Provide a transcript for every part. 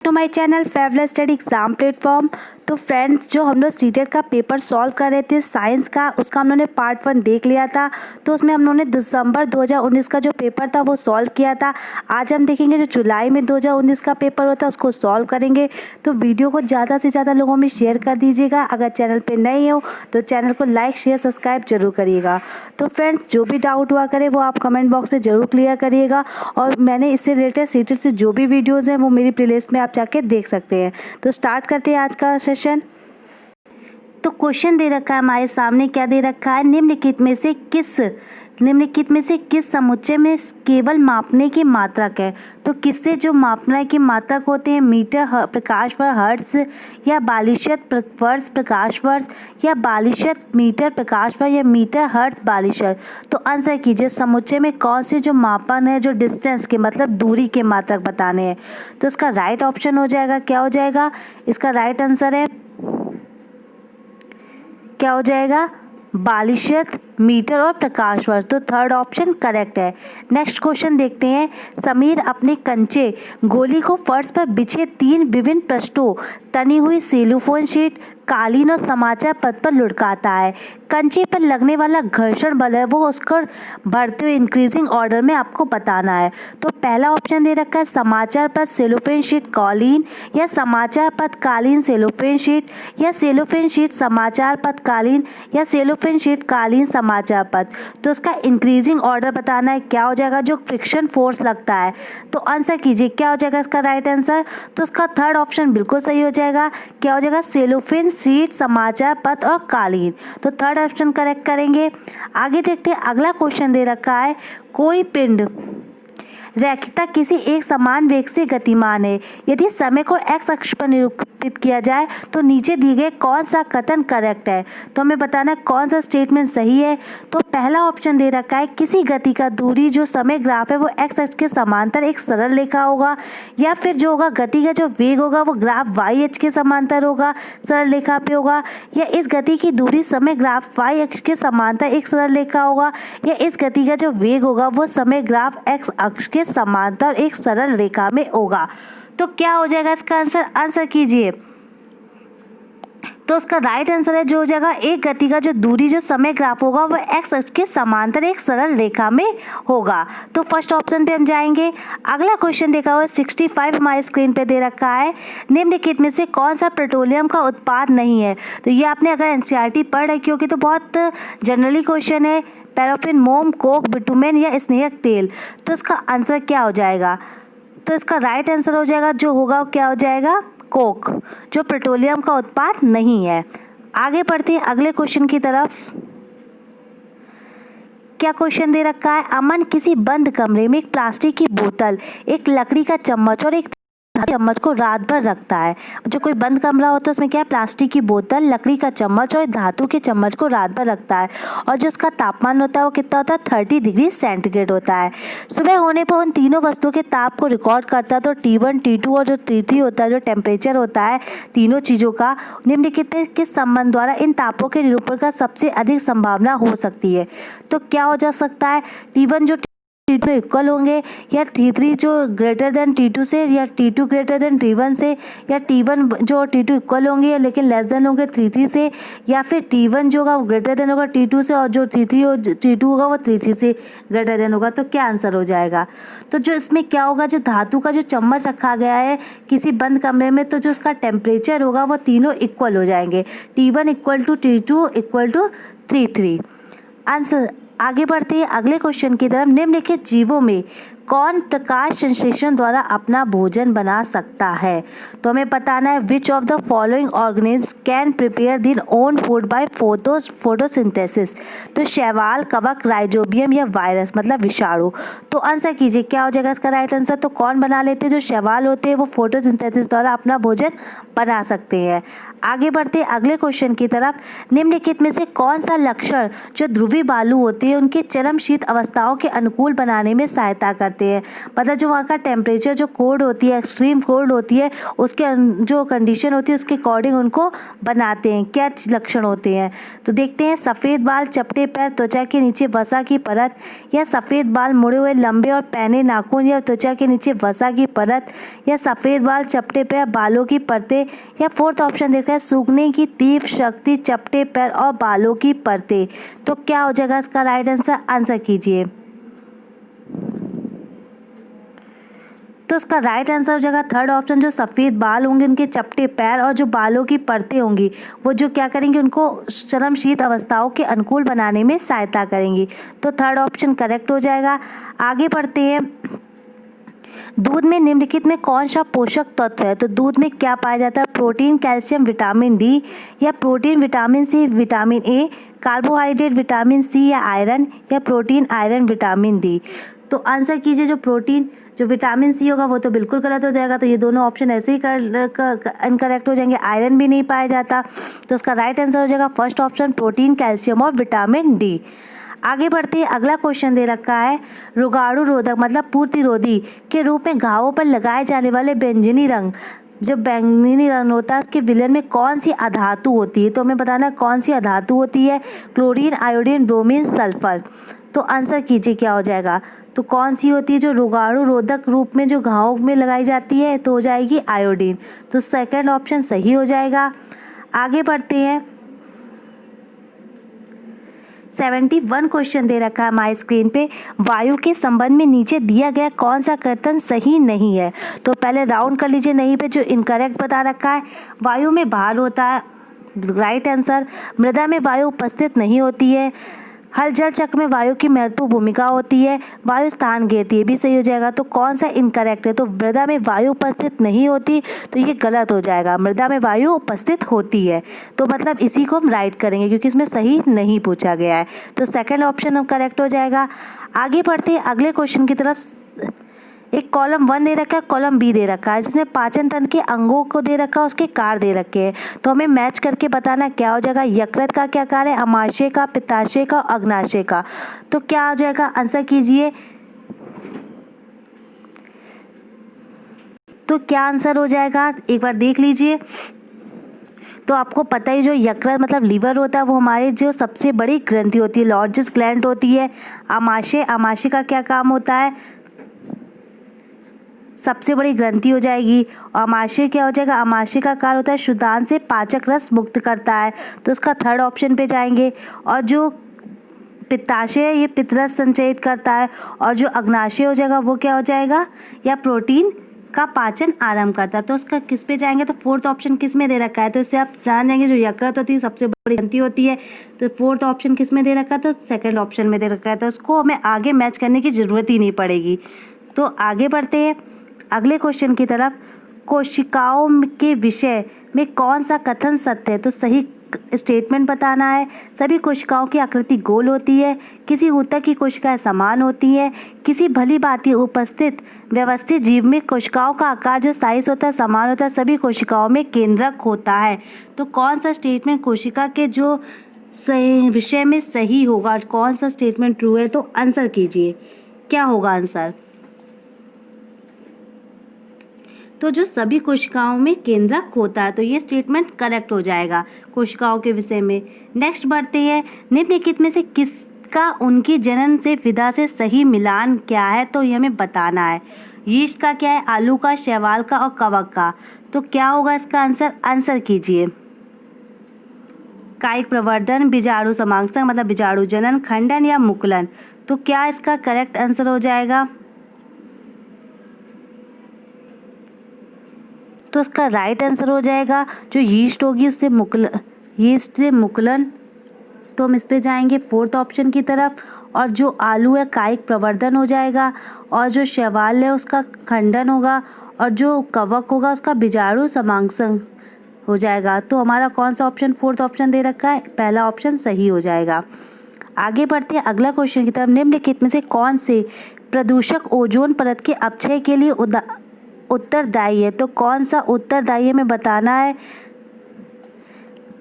To my channel favourite study exam platform. तो friends, जो हम लोग सीटेट का पेपर सॉल्व कर रहे थे साइंस का, उसका हम लोगों ने पार्ट 1 देख लिया था। तो उसमें हम लोगों ने दिसंबर 2019 का जो पेपर था वो सॉल्व किया था। आज हम देखेंगे जो जुलाई में 2019 का पेपर होता है उसको सॉल्व करेंगे। तो वीडियो को ज़्यादा से ज़्यादा लोगों में शेयर कर दीजिएगा। अगर चैनल पर नए हो तो चैनल को लाइक शेयर सब्सक्राइब जरूर करिएगा। तो फ्रेंड्स, जो भी डाउट हुआ करे वो आप कमेंट बॉक्स में ज़रूर क्लियर करिएगा। और मैंने इससे रिलेटेड सीटेट से जो भी वीडियोज़ हैं वो मेरी प्लेलिस्ट में आप जाके देख सकते हैं। तो स्टार्ट करते हैं आज का सेशन। तो क्वेश्चन दे रखा है हमारे सामने, क्या दे रखा है, निम्नलिखित में से किस समुच्चय में केवल मापने की मात्रक है। तो किससे जो मापने की मात्रक होते हैं, मीटर प्रकाश वर्ष हर्ट्ज, या 42 वर्ष प्रकाश वर्ष, या 42 मीटर प्रकाश वर्ष, या मीटर हर्ट्ज 42। तो आंसर कीजिए समुच्चय में कौन से जो मापन है, जो डिस्टेंस के मतलब दूरी के मात्रक बताने हैं। तो इसका राइट ऑप्शन हो जाएगा, क्या हो जाएगा, इसका राइट आंसर है, क्या हो जाएगा, 42 मीटर और प्रकाश वर्ष। तो थर्ड ऑप्शन करेक्ट है। नेक्स्ट क्वेश्चन देखते हैं। समीर अपने कंचे गोली को फर्श पर बिछे 3 विभिन्न पृष्ठों तनी हुई सेलोफोन शीट, कालीन और समाचार पत्र पर लुढ़काता है। कंचे पर लगने वाला घर्षण बल है वो उसको बढ़ते हुए इंक्रीजिंग ऑर्डर में आपको बताना है। तो पहला ऑप्शन दे रखा है समाचार पत्र सेलोफेन शीट कालीन, या समाचार पत्र कालीन सेलोफेन शीट, या सेलोफेन शीट समाचार पत्र कालीन, या सेलोफेन शीट कालीन समाचार पत्र। तो इसका इंक्रीजिंग ऑर्डर बताना है, क्या हो जाएगा, जो फ्रिक्शन फोर्स लगता है। तो आंसर कीजिए, क्या हो जाएगा इसका राइट आंसर। तो इसका थर्ड ऑप्शन बिल्कुल सही हो जाएगा, क्या हो जाएगा, सेलोफेन शीट समाचार पत्र और कालीन। तो थर्ड ऑप्शन करेक्ट करेंगे। आगे देखते हैं, अगला क्वेश्चन दे रखा है, कोई पिंड रैखिकता किसी एक समान वेग से गतिमान है। यदि समय को एक्स अक्ष पर निरूपित किया जाए तो नीचे दिए गए कौन सा कथन करेक्ट है। तो हमें बताना है कौन सा स्टेटमेंट सही है। तो पहला ऑप्शन दे रखा है, किसी गति का दूरी जो समय ग्राफ है वो एक्स अक्ष के समांतर एक सरल रेखा होगा, या फिर जो होगा गति का जो वेग होगा वो ग्राफ वाई अक्ष के समांतर होगा, सरल रेखा पे होगा, या इस गति की दूरी समय ग्राफ वाई अक्ष के समांतर एक सरल रेखा होगा, या इस गति का जो वेग होगा वो समय ग्राफ एक्स अक्ष के समांतर एक सरल रेखा में होगा। तो क्या हो जाएगा इसका आंसर, आंसर कीजिए। तो इसका राइट आंसर है जो हो जाएगा, एक गति का जो दूरी जो समय ग्राफ होगा वो एक्स अक्ष के समांतर एक सरल रेखा में होगा। तो फर्स्ट ऑप्शन पे हम जाएंगे। अगला क्वेश्चन देखा हुआ 65 हमारे स्क्रीन पे दे रखा है, निम्नलिखित में से कौन सा पेट्रोलियम का उत्पाद नहीं है। तो ये आपने अगर एनसीईआरटी पढ़ रखी होगी तो बहुत जनरली क्वेश्चन है, पैराफिन, मोम, कोक, बिटुमेन या स्नेहक तेल। तो इसका आंसर क्या हो जाएगा। तो इसका राइट आंसर हो जाएगा जो होगा क्या हो जाएगा, कोक, जो पेट्रोलियम का उत्पाद नहीं है। आगे बढ़ते हैं अगले क्वेश्चन की तरफ। क्या क्वेश्चन दे रखा है, अमन किसी बंद कमरे में एक प्लास्टिक की बोतल, एक लकड़ी का चम्मच और एक चम्मच को रात भर रखता है। जो कोई बंद कमरा होता है उसमें क्या है, प्लास्टिक की बोतल, लकड़ी का चम्मच और धातु के चम्मच को रात भर रखता है, और जो उसका तापमान होता है वो कितना होता है, 30 डिग्री सेंटीग्रेड होता है। सुबह होने पर उन तीनों वस्तुओं के ताप को रिकॉर्ड करता है। तो T1, T2 और जो T3 होता है, जो टेम्परेचर होता है तीनों चीज़ों का, निम्नलिखित में किस संबंध द्वारा इन तापों के निरूपण का सबसे अधिक संभावना हो सकती है। तो क्या हो जा सकता है, T1 जो T2 इक्वल होंगे, या T3 जो ग्रेटर देन T2 से, या T2 ग्रेटर देन T1 से, या T1 जो T2 इक्वल होंगे लेकिन लेस देन होंगे T3 से, या फिर T1 जो होगा ग्रेटर देन होगा T2 से, और जो T2 होगा वो T3 से ग्रेटर देन होगा। तो क्या आंसर हो जाएगा। तो जो इसमें क्या होगा, जो धातु का जो चम्मच रखा गया है किसी बंद कमरे में, तो जो उसका टेम्परेचर होगा वो तीनों इक्वल हो जाएंगे, T1 equal to T2 equal to T3। Answer आगे बढ़ते हैं अगले क्वेश्चन की तरफ। निम्नलिखित जीवों में कौन प्रकाश संश्लेषण द्वारा अपना भोजन बना सकता है। तो हमें बताना है, which of the following organism can prepare their own food by photosynthesis. तो शैवाल, कवक, राइजोबियम या वायरस मतलब विषाणु। तो आंसर कीजिए, क्या हो जाएगा इसका राइट आंसर। तो कौन बना लेते हैं, जो शैवाल होते हैं वो फोटोसिंथेसिस द्वारा अपना भोजन बना सकते हैं। आगे बढ़ते हैं अगले क्वेश्चन की तरफ। निम्नलिखित में से कौन सा लक्षण जो ध्रुवीय बालू होते हैं उनके चरम शीत अवस्थाओं के अनुकूल बनाने में सहायता करता जाते हैं। मतलब जो वहाँ का टेम्परेचर जो कोल्ड होती है, एक्सट्रीम कोल्ड होती है, उसके जो कंडीशन होती है उसके अकॉर्डिंग उनको बनाते हैं। क्या लक्षण होते हैं तो देखते हैं। सफ़ेद बाल, चपटे पैर, त्वचा के नीचे वसा की परत, या सफ़ेद बाल, मुड़े हुए लंबे और पैने नाखून या त्वचा के नीचे वसा की परत, या सफ़ेद बाल, चपटे पैर, बालों की परतें, या फोर्थ ऑप्शन देख रहे हैं सूखने की तीव्र शक्ति, चपटे पैर और बालों की परतें। तो क्या हो जाएगा इसका राइट आंसर? आंसर कीजिए। तो इसका राइट आंसर हो जाएगा थर्ड ऑप्शन, जो सफ़ेद बाल होंगे, उनके चपटे पैर और जो बालों की परतें होंगी वो जो क्या करेंगे, उनको चरम शीत अवस्थाओं के अनुकूल बनाने में सहायता करेंगी। तो थर्ड ऑप्शन करेक्ट हो जाएगा। आगे बढ़ते हैं। दूध में निम्नलिखित में कौन सा पोषक तत्व है? तो दूध में क्या पाया जाता है? प्रोटीन, कैल्शियम, विटामिन डी, या protein, vitamin C, vitamin A, carbohydrate, vitamin C या आयरन, या प्रोटीन, आयरन, विटामिन डी। तो आंसर कीजिए। जो प्रोटीन, जो विटामिन सी होगा वो तो बिल्कुल गलत हो जाएगा, तो ये दोनों ऑप्शन ऐसे ही इनकरेक्ट हो जाएंगे। आयरन भी नहीं पाया जाता, तो उसका राइट आंसर हो जाएगा फर्स्ट ऑप्शन, प्रोटीन, कैल्शियम और विटामिन डी। आगे बढ़ते हैं। अगला क्वेश्चन दे रखा है, रोगाणु रोधक मतलब पूर्तिरोधी के रूप में घावों पर लगाए जाने वाले बैंगनी रंग, जो बैंगनी रंग होता है उसके विलयन में कौन सी अधातु होती है? तो हमें बताना है कौन सी अधातु होती है। Chlorine, iodine, bromine, sulphur. तो आंसर कीजिए क्या हो जाएगा। तो कौन सी होती है जो रोगाणु रोधक रूप में जो घावों में लगाई जाती है? तो हो जाएगी आयोडीन। तो सेकंड ऑप्शन सही हो जाएगा। आगे बढ़ते हैं। 71 क्वेश्चन दे रखा है हमारी स्क्रीन पे, वायु के संबंध में नीचे दिया गया कौन सा कथन सही नहीं है? तो पहले राउंड कर लीजिए नहीं पे जो इनकरेक्ट बता रखा है। वायु में भार होता है, राइट आंसर। मृदा में वायु उपस्थित नहीं होती है। हल जल चक्र में वायु की महत्वपूर्ण भूमिका होती है। वायु स्थान घेरती है, भी सही हो जाएगा। तो कौन सा इनकरेक्ट है? तो मृदा में वायु उपस्थित नहीं होती, तो ये गलत हो जाएगा। मृदा में वायु उपस्थित होती है, तो मतलब इसी को हम राइट करेंगे क्योंकि इसमें सही नहीं पूछा गया है। तो सेकंड ऑप्शन करेक्ट हो जाएगा। आगे बढ़ते हैं अगले क्वेश्चन की तरफ। एक कॉलम 1 दे रखा है, कॉलम बी दे रखा है, जिसमें पाचन तंत्र के अंगों को दे रखा है, उसके कार्य दे रखे हैं। तो हमें मैच करके बताना क्या हो जाएगा। यकृत का क्या कार्य है? अमाशय का, पित्ताशय का, अग्नाशय का। तो क्या हो जाएगा? आंसर कीजिए। तो क्या आंसर हो जाएगा एक बार देख लीजिए। तो आपको पता ही, जो यकृत मतलब लीवर होता है वो हमारे जो सबसे बड़ी ग्रंथि होती है, लार्जेस्ट ग्लैंड होती है। अमाशय, अमाशय का क्या काम होता है? सबसे बड़ी ग्रंथि हो जाएगी। और अमाशय क्या हो जाएगा? अमाशय का कार्य होता है शुद्धांश से पाचक रस मुक्त करता है, तो उसका थर्ड ऑप्शन पे जाएंगे। और जो पित्ताशय है ये पित्तरस संचयित करता है। और जो अग्नाशय हो जाएगा वो क्या हो जाएगा? या प्रोटीन का पाचन आरंभ करता है। तो उसका किस पे जाएंगे? तो फोर्थ ऑप्शन किस में दे रखा है? तो इससे आप जान जाएंगे जो यकृत होती है सबसे बड़ी ग्रंथि होती है। तो फोर्थ ऑप्शन किस में दे रखा है? तो सेकंड ऑप्शन में दे रखा है। तो उसको हमें आगे मैच करने की ज़रूरत ही नहीं पड़ेगी। तो आगे बढ़ते हैं अगले क्वेश्चन की तरफ। कोशिकाओं के विषय में कौन सा कथन सत्य है? तो सही स्टेटमेंट बताना है। सभी कोशिकाओं की आकृति गोल होती है। किसी ऊतक की कोशिकाएं समान होती है। किसी भली भांति उपस्थित व्यवस्थित जीव में कोशिकाओं का आकार जो साइज होता है समान होता है। सभी कोशिकाओं में केंद्रक होता है। तो कौन सा स्टेटमेंट कोशिका के जो विषय में सही होगा? कौन सा स्टेटमेंट ट्रू है? तो आंसर कीजिए क्या होगा आंसर। तो जो सभी कोशिकाओं में केंद्रक होता है, तो ये स्टेटमेंट करेक्ट हो जाएगा कोशिकाओं के विषय में। नेक्स्ट बढ़ते हैं। निम्नलिखित में से किसका उनकी जनन से विधा से सही मिलान क्या है? तो ये हमें बताना है। यीस्ट का क्या है? आलू का, शैवाल का और कवक का। तो क्या होगा इसका आंसर? आंसर कीजिए। कायिक प्रवर्धन, बीजाणु समांसन मतलब बीजाणु जनन, खंडन या मुकुलन। तो क्या इसका करेक्ट आंसर हो जाएगा? तो इसका राइट आंसर हो जाएगा जो यीस्ट होगी उससे यीस्ट से मुकुलन। तो हम इस पे जाएंगे फोर्थ ऑप्शन की तरफ। और जो आलू है कायिक प्रवर्धन हो जाएगा। और जो शैवाल है उसका खंडन होगा। और जो कवक होगा उसका बीजाणु समांसन हो जाएगा। तो हमारा कौन सा ऑप्शन फोर्थ ऑप्शन दे रखा है? पहला ऑप्शन सही हो जाएगा। आगे बढ़ते हैं अगला क्वेश्चन की तरफ। निम्नलिखित में से कौन से प्रदूषक ओजोन परत के अपक्षय के लिए उत्तरदायी है? तो कौन सा उत्तरदायी हमें बताना है।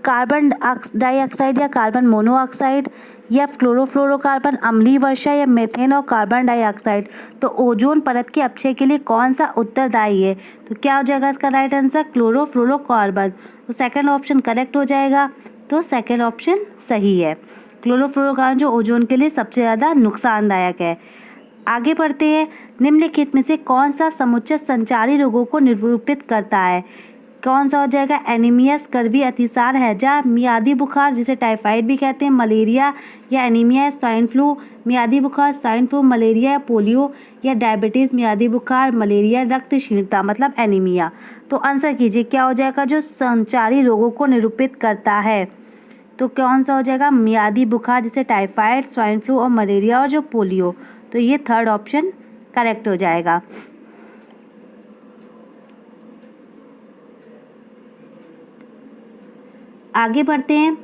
कार्बन डाइऑक्साइड या कार्बन मोनोऑक्साइड, या फ्लोरोफ्लोरोकार्बन, अम्लीय वर्षा, या मीथेन और कार्बन डाइऑक्साइड। तो ओजोन परत के अपक्षय के लिए कौन सा उत्तरदायी है? तो क्या हो जाएगा इसका राइट आंसर? क्लोरोफ्लोरोकार्बन। तो सेकंड ऑप्शन करेक्ट हो जाएगा। तो सेकंड ऑप्शन सही है। क्लोरोफ्लोरोकार्बन जो ओजोन के लिए सबसे ज़्यादा नुकसानदायक है। आगे बढ़ते हैं। निम्नलिखित में से कौन सा समुच्चय संचारी रोगों को निरूपित करता है? कौन सा हो जाएगा? एनीमिया, स्कर्वी, अतिसार, हैजा, मियादी बुखार जिसे टाइफाइड भी कहते हैं, मलेरिया या एनीमिया, स्वाइन फ्लू, मियादी बुखार, स्वाइन फ्लू, मलेरिया या पोलियो, या डायबिटीज़, मियादी बुखार, मलेरिया, रक्तहीनता मतलब एनीमिया। तो आंसर कीजिए क्या हो जाएगा जो संचारी रोगों को निरूपित करता है? तो कौन सा हो जाएगा? मियादी बुखार जिसे टाइफाइड, स्वाइन फ्लू और मलेरिया, और जो पोलियो। तो ये थर्ड ऑप्शन करेक्ट हो जाएगा। आगे बढ़ते हैं।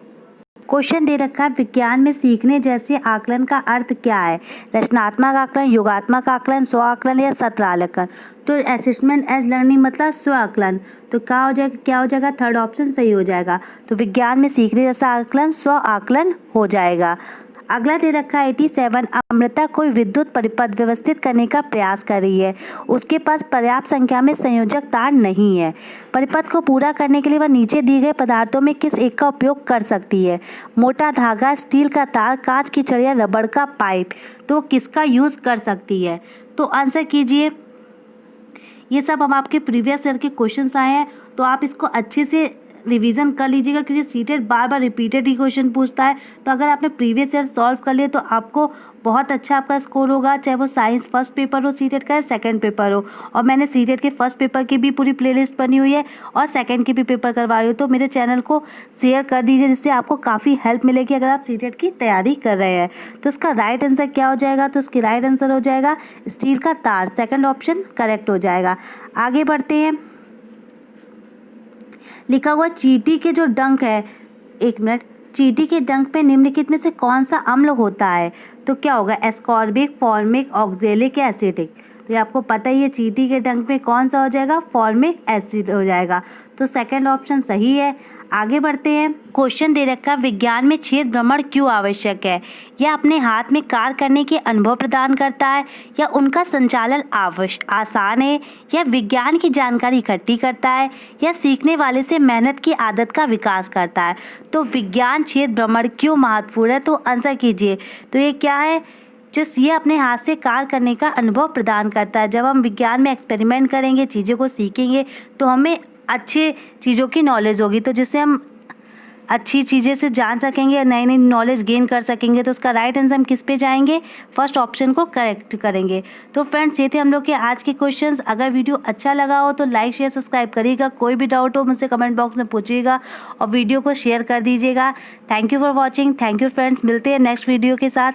क्वेश्चन दे रखा है विज्ञान में सीखने जैसे आकलन का अर्थ क्या है? रचनात्मक आकलन, योगात्मक आकलन, स्व आकलन या सत्र आकलन। तो असेसमेंट एज लर्निंग मतलब स्व आकलन। तो क्या हो जाएगा? थर्ड ऑप्शन सही हो जाएगा। तो विज्ञान में सीखने जैसा आकलन स्व आकलन हो जाएगा। अगला दे रखा है 87। अमृता कोई विद्युत परिपथ व्यवस्थित करने का प्रयास कर रही है। उसके पास पर्याप्त संख्या में संयोजक तार नहीं है। परिपथ को पूरा करने के लिए वह नीचे दिए गए पदार्थों में किस एक का उपयोग कर सकती है? मोटा धागा, स्टील का तार, कांच की छड़ या रबड़ का पाइप। तो किसका यूज़ कर सकती है? तो आंसर कीजिए। ये सब हम आपके प्रीवियस ईयर के क्वेश्चंस आए हैं, तो आप इसको अच्छे से रिवीजन कर लीजिएगा क्योंकि सीटेट बार बार रिपीटेड ही क्वेश्चन पूछता है। तो अगर आपने प्रीवियस ईयर सॉल्व कर लिए तो आपको बहुत अच्छा आपका स्कोर होगा, चाहे वो साइंस फर्स्ट पेपर हो सीटेट का या सेकंड पेपर हो। और मैंने सीटेट के फर्स्ट पेपर की भी पूरी प्लेलिस्ट बनी हुई है और सेकंड की भी पेपर करवा रही हूँ। तो मेरे चैनल को शेयर कर दीजिए जिससे आपको काफ़ी हेल्प मिलेगी अगर आप सीटेट की तैयारी कर रहे हैं। तो इसका राइट आंसर क्या हो जाएगा? तो इसकी राइट आंसर हो जाएगा स्टील का तार। सेकेंड ऑप्शन करेक्ट हो जाएगा। आगे बढ़ते हैं। लिखा हुआ चींटी के जो डंक है, एक मिनट, चींटी के डंक पे निम्नलिखित में से कौन सा अम्ल होता है? तो क्या होगा? एस्कॉर्बिक, फॉर्मिक, ऑक्जेलिक या एसिटिक। तो ये आपको पता ही है चींटी के डंक में कौन सा हो जाएगा? फॉर्मिक एसिड हो जाएगा। तो सेकंड ऑप्शन सही है। आगे बढ़ते हैं। क्वेश्चन दे रखा विज्ञान में छेद भ्रमण क्यों आवश्यक है? यह अपने हाथ में कार्य करने के अनुभव प्रदान करता है, या उनका संचालन आसान है, या विज्ञान की जानकारी इकट्ठी करता है, या सीखने वाले से मेहनत की आदत का विकास करता है। तो विज्ञान छेद भ्रमण क्यों महत्वपूर्ण है? तो आंसर कीजिए। तो ये क्या है? ये अपने हाथ से कार्य करने का अनुभव प्रदान करता है। जब हम विज्ञान में एक्सपेरिमेंट करेंगे, चीज़ों को सीखेंगे, तो हमें अच्छे चीज़ों की नॉलेज होगी, तो जिससे हम अच्छी चीज़ें से जान सकेंगे, नई नई नॉलेज गेन कर सकेंगे। तो उसका राइट आंसर हम किस पे जाएंगे? फर्स्ट ऑप्शन को करेक्ट करेंगे। तो फ्रेंड्स, ये थे हम लोग के आज के क्वेश्चंस। अगर वीडियो अच्छा लगा हो तो लाइक शेयर सब्सक्राइब करिएगा। कोई भी डाउट हो मुझसे कमेंट बॉक्स में पूछिएगा और वीडियो को शेयर कर दीजिएगा। Thank you for watching. Thank you friends, मिलते हैं नेक्स्ट वीडियो के साथ।